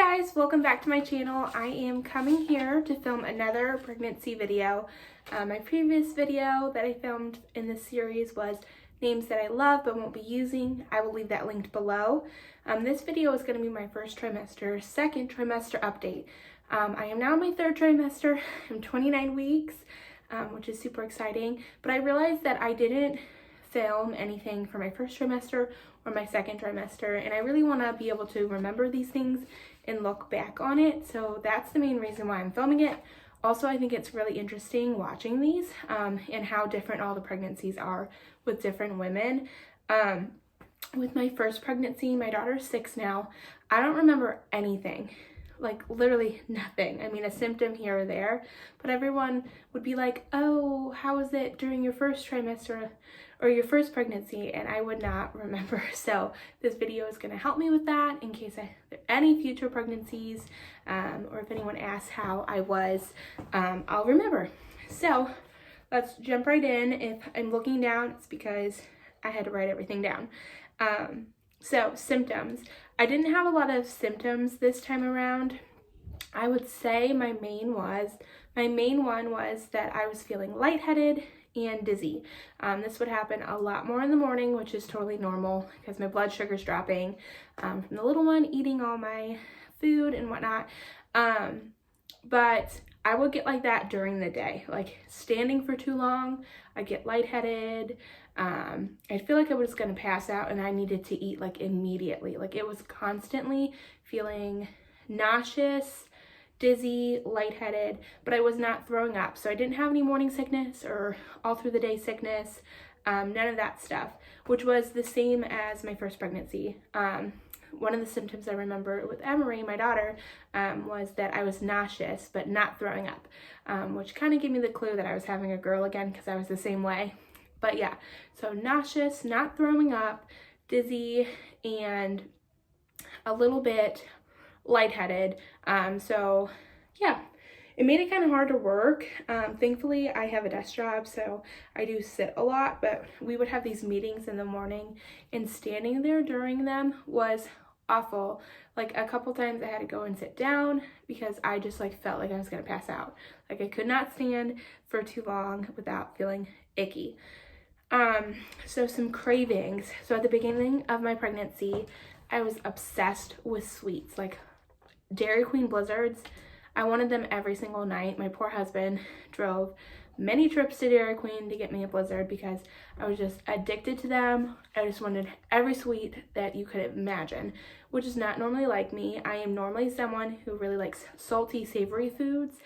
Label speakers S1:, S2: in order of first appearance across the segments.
S1: guys, welcome back to my channel. I am coming here to film another pregnancy video. My previous video that I filmed in this series was names that I love but won't be using. I will leave that linked below. This video is going to be my second trimester update. I am now in my third trimester. I'm 29 weeks, which is super exciting, but I realized that I didn't film anything for my first trimester or my second trimester, and I really want to be able to remember these things and look back on it, so that's the main reason why I'm filming it. Also, I think it's really interesting watching these and how different all the pregnancies are with different women. With my first pregnancy, my daughter's 6 now, I don't remember anything. Like literally nothing. I mean, a symptom here or there, but everyone would be like, oh, how was it during your first trimester or your first pregnancy? And I would not remember. So this video is going to help me with that in case there are any future pregnancies, or if anyone asks how I was, I'll remember. So let's jump right in. If I'm looking down, it's because I had to write everything down. So symptoms. I didn't have a lot of symptoms this time around. I would say my main one was that I was feeling lightheaded and dizzy. This would happen a lot more in the morning, which is totally normal because my blood sugar's dropping from the little one eating all my food and whatnot. But I would get like that during the day, like standing for too long, I get lightheaded. I'd feel like I was going to pass out and I needed to eat like immediately. Like it was constantly feeling nauseous, dizzy, lightheaded, but I was not throwing up. So I didn't have any morning sickness or all through the day sickness, none of that stuff, which was the same as my first pregnancy. One of the symptoms I remember with Emory, my daughter, was that I was nauseous but not throwing up, which kind of gave me the clue that I was having a girl again because I was the same way. But yeah, so nauseous, not throwing up, dizzy, and a little bit lightheaded. So yeah, it made it kind of hard to work. Thankfully, I have a desk job, so I do sit a lot, but we would have these meetings in the morning, and standing there during them was awful. Like a couple times I had to go and sit down because I just like felt like I was gonna pass out. Like I could not stand for too long without feeling icky. So some cravings. So at the beginning of my pregnancy, I was obsessed with sweets, like Dairy Queen blizzards. I wanted them every single night. My poor husband drove many trips to Dairy Queen to get me a blizzard because I was just addicted to them. I just wanted every sweet that you could imagine, which is not normally like me. I am normally someone who really likes salty, savory foods.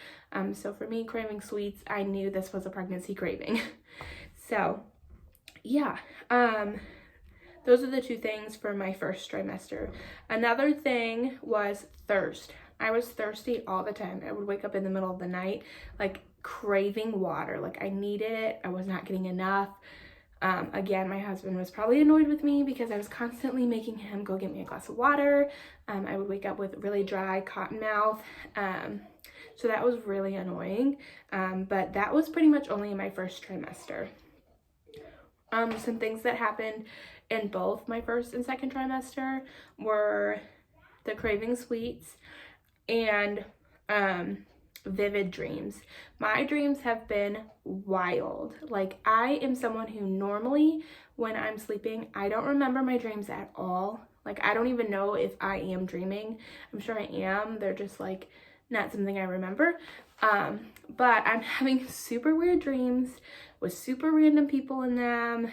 S1: So for me, craving sweets, I knew this was a pregnancy craving. So yeah, those are the two things for my first trimester. Another thing was thirst. I was thirsty all the time. I would wake up in the middle of the night, like craving water. Like I needed it. I was not getting enough. Again, my husband was probably annoyed with me because I was constantly making him go get me a glass of water. I would wake up with really dry cotton mouth. So that was really annoying. But that was pretty much only in my first trimester. Some things that happened in both my first and second trimester were the craving sweets and vivid dreams. My dreams have been wild. Like I am someone who normally when I'm sleeping, I don't remember my dreams at all. Like I don't even know if I am dreaming. I'm sure I am. They're just like not something I remember. But I'm having super weird dreams with super random people in them.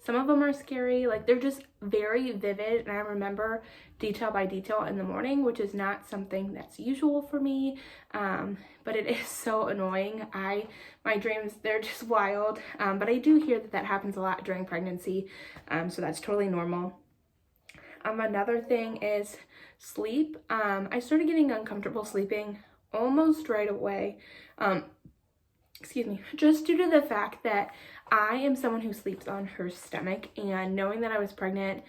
S1: Some of them are scary, like they're just very vivid, and I remember detail by detail in the morning, which is not something that's usual for me, but it is so annoying. My dreams, they're just wild, but I do hear that happens a lot during pregnancy, so that's totally normal. Another thing is sleep. I started getting uncomfortable sleeping almost right away. Excuse me, just due to the fact that I am someone who sleeps on her stomach, and knowing that I was pregnant,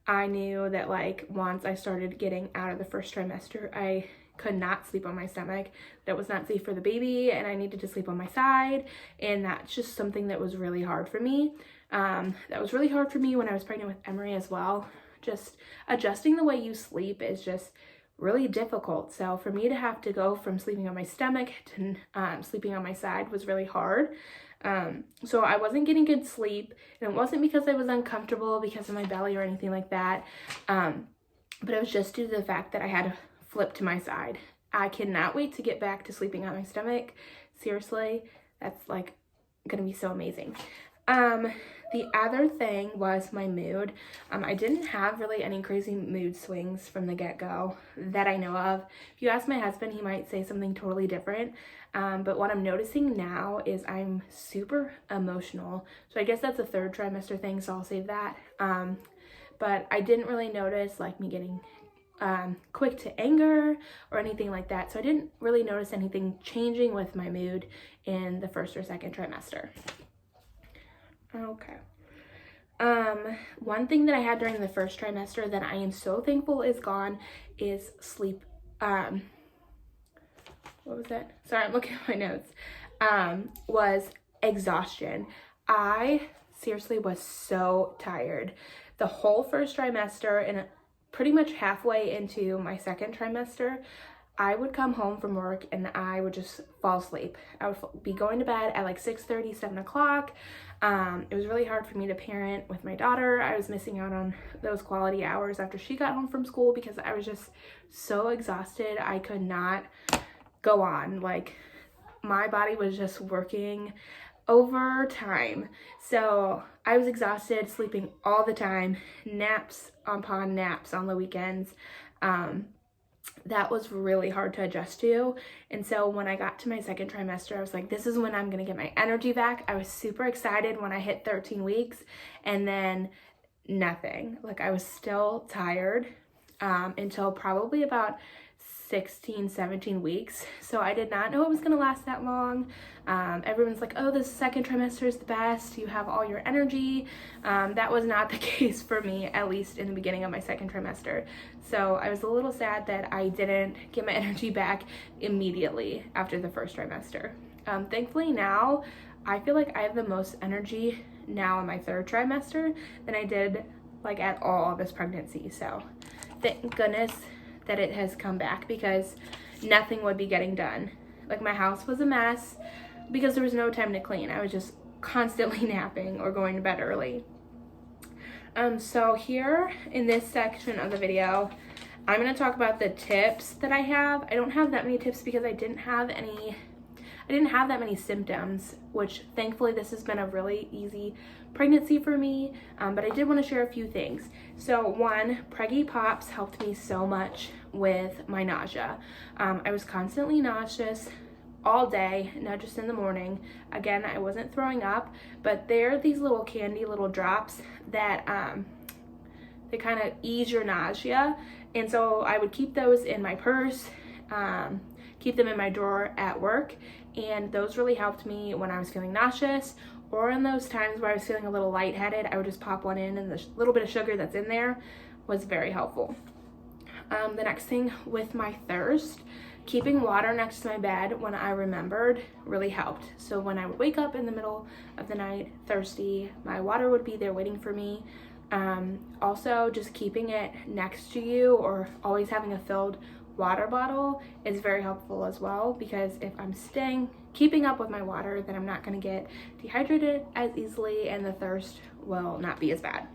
S1: I knew that like once I started getting out of the first trimester, I could not sleep on my stomach. That was not safe for the baby, and I needed to sleep on my side, and that's just something that was really hard for me. That was really hard for me when I was pregnant with Emory as well. Just adjusting the way you sleep is just really difficult. So for me to have to go from sleeping on my stomach to sleeping on my side was really hard. So I wasn't getting good sleep, and it wasn't because I was uncomfortable because of my belly or anything like that. But it was just due to the fact that I had to flip to my side. I cannot wait to get back to sleeping on my stomach. Seriously, that's like gonna be so amazing. The other thing was my mood. I didn't have really any crazy mood swings from the get-go that I know of. If you ask my husband, he might say something totally different. But what I'm noticing now is I'm super emotional. So I guess that's a third trimester thing, so I'll save that. But I didn't really notice like me getting quick to anger or anything like that. So I didn't really notice anything changing with my mood in the first or second trimester. Okay. One thing that I had during the first trimester that I am so thankful is gone is sleep. What was that? Sorry, I'm looking at my notes. Was exhaustion. I seriously was so tired. The whole first trimester and pretty much halfway into my second trimester, I would come home from work and I would just fall asleep. I would be going to bed at like 6:30, 7 o'clock. It was really hard for me to parent with my daughter. I was missing out on those quality hours after she got home from school because I was just so exhausted. I could not go on. Like, my body was just working overtime. So I was exhausted, sleeping all the time, naps upon naps on the weekends. That was really hard to adjust to. And so when I got to my second trimester, I was like, this is when I'm gonna get my energy back. I was super excited when I hit 13 weeks, and then nothing. Like, I was still tired until probably about 16, 17 weeks. So I did not know it was gonna last that long. Everyone's like, oh, the second trimester is the best. You have all your energy. That was not the case for me, at least in the beginning of my second trimester. So I was a little sad that I didn't get my energy back immediately after the first trimester. Thankfully now, I feel like I have the most energy now in my third trimester than I did like at all of this pregnancy. So thank goodness that it has come back, because nothing would be getting done. Like, my house was a mess because there was no time to clean. I was just constantly napping or going to bed early. So here in this section of the video, I'm going to talk about the tips that I have. I don't have that many tips because I didn't have that many symptoms, which thankfully this has been a really easy pregnancy for me, but I did want to share a few things. So one, Preggy Pops helped me so much with my nausea. I was constantly nauseous all day, not just in the morning. Again, I wasn't throwing up, but they're these little candy little drops that they kind of ease your nausea, and so I would keep those in my purse, keep them in my drawer at work, and those really helped me when I was feeling nauseous, or in those times where I was feeling a little lightheaded. I would just pop one in, and the little bit of sugar that's in there was very helpful. The next thing with my thirst, keeping water next to my bed when I remembered really helped. So when I would wake up in the middle of the night thirsty, my water would be there waiting for me. Also, just keeping it next to you or always having a filled water bottle is very helpful as well, because if I'm keeping up with my water, then I'm not going to get dehydrated as easily and the thirst will not be as bad.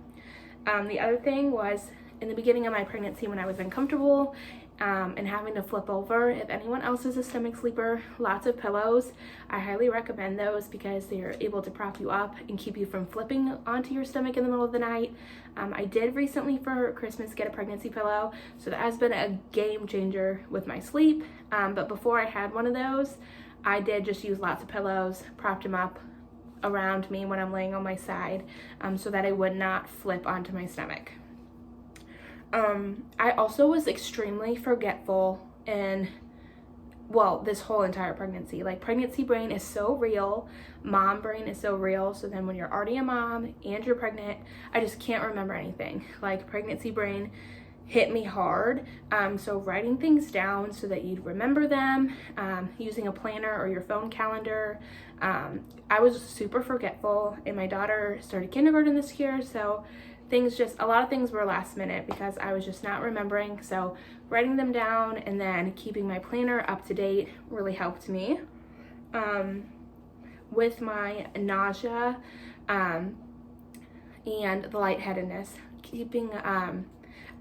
S1: The other thing was in the beginning of my pregnancy when I was uncomfortable and having to flip over. If anyone else is a stomach sleeper, lots of pillows. I highly recommend those because they're able to prop you up and keep you from flipping onto your stomach in the middle of the night. I did recently for Christmas get a pregnancy pillow, so that has been a game changer with my sleep. But before I had one of those, I did just use lots of pillows, propped them up around me when I'm laying on my side, so that I would not flip onto my stomach. I also was extremely forgetful in, well, this whole entire pregnancy. Like, pregnancy brain is so real, mom brain is so real. So then when you're already a mom and you're pregnant, I just can't remember anything. Like, pregnancy brain hit me hard. So writing things down so that you'd remember them, using a planner or your phone calendar. I was super forgetful, and my daughter started kindergarten this year, so a lot of things were last minute because I was just not remembering. So writing them down and then keeping my planner up to date really helped me. With my nausea and the lightheadedness,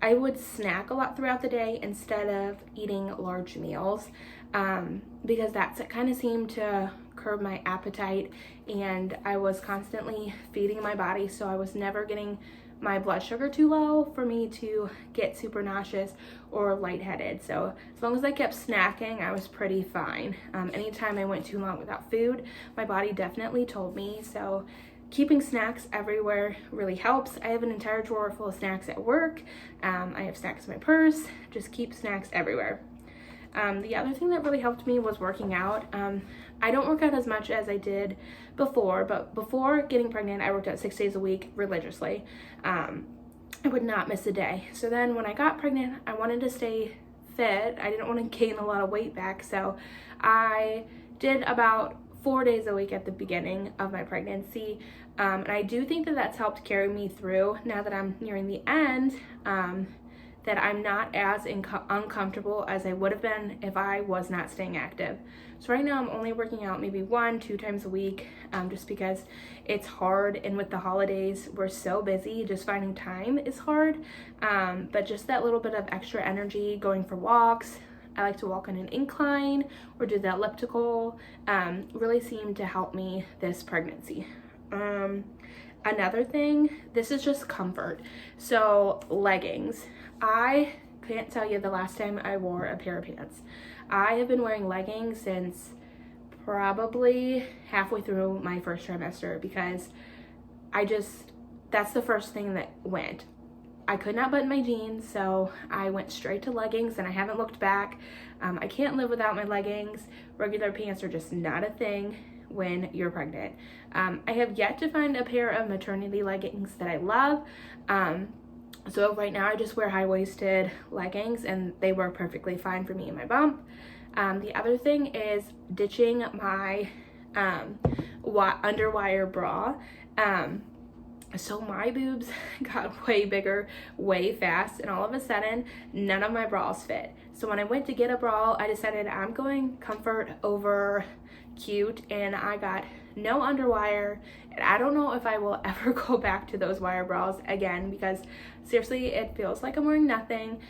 S1: I would snack a lot throughout the day instead of eating large meals, because that kind of seemed to curb my appetite, and I was constantly feeding my body, so I was never getting my blood sugar too low for me to get super nauseous or lightheaded. So as long as I kept snacking, I was pretty fine. Anytime I went too long without food, my body definitely told me. So keeping snacks everywhere really helps. I have an entire drawer full of snacks at work. I have snacks in my purse. Just keep snacks everywhere. The other thing that really helped me was working out. I don't work out as much as I did before, but before getting pregnant, I worked out 6 days a week religiously. I would not miss a day. So then when I got pregnant, I wanted to stay fit. I didn't want to gain a lot of weight back, so I did about 4 days a week at the beginning of my pregnancy. And I do think that that's helped carry me through now that I'm nearing the end, that I'm not as uncomfortable as I would have been if I was not staying active. So right now I'm only working out maybe 1-2 times a week, just because it's hard, and with the holidays we're so busy, just finding time is hard. But just that little bit of extra energy going for walks, I like to walk on an incline or do the elliptical, really seemed to help me this pregnancy. Another thing, this is just comfort. So leggings. I can't tell you the last time I wore a pair of pants. I have been wearing leggings since probably halfway through my first trimester, because that's the first thing that went. I could not button my jeans, so I went straight to leggings, and I haven't looked back. I can't live without my leggings. Regular pants are just not a thing when you're pregnant. I have yet to find a pair of maternity leggings that I love. So right now I just wear high-waisted leggings, and they work perfectly fine for me and my bump. The other thing is ditching my underwire bra. So my boobs got way bigger way fast, and all of a sudden none of my bras fit. So when I went to get a bra, I decided I'm going comfort over cute, and I got no underwire, and I don't know if I will ever go back to those wire bras again, because seriously it feels like I'm wearing nothing.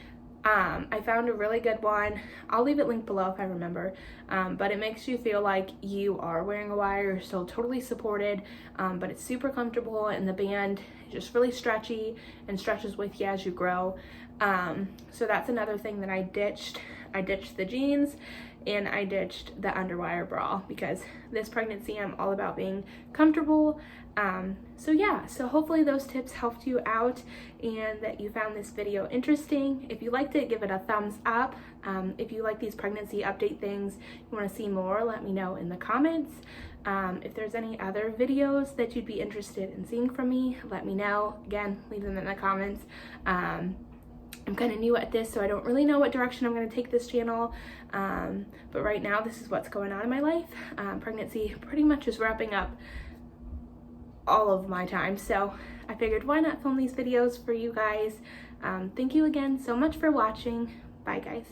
S1: I found a really good one. I'll leave it linked below if I remember, but it makes you feel like you are wearing a wire. You're still totally supported, but it's super comfortable, and the band is just really stretchy and stretches with you as you grow. So that's another thing that I ditched. I ditched the jeans, and I ditched the underwire bra, because this pregnancy I'm all about being comfortable. So yeah, so hopefully those tips helped you out and that you found this video interesting. If you liked it, give it a thumbs up. If you like these pregnancy update things, you want to see more, let me know in the comments. If there's any other videos that you'd be interested in seeing from me, let me know. Again, leave them in the comments. I'm kind of new at this, so I don't really know what direction I'm going to take this channel, but right now this is what's going on in my life. Pregnancy pretty much is wrapping up all of my time, so I figured why not film these videos for you guys. Thank you again so much for watching. Bye guys.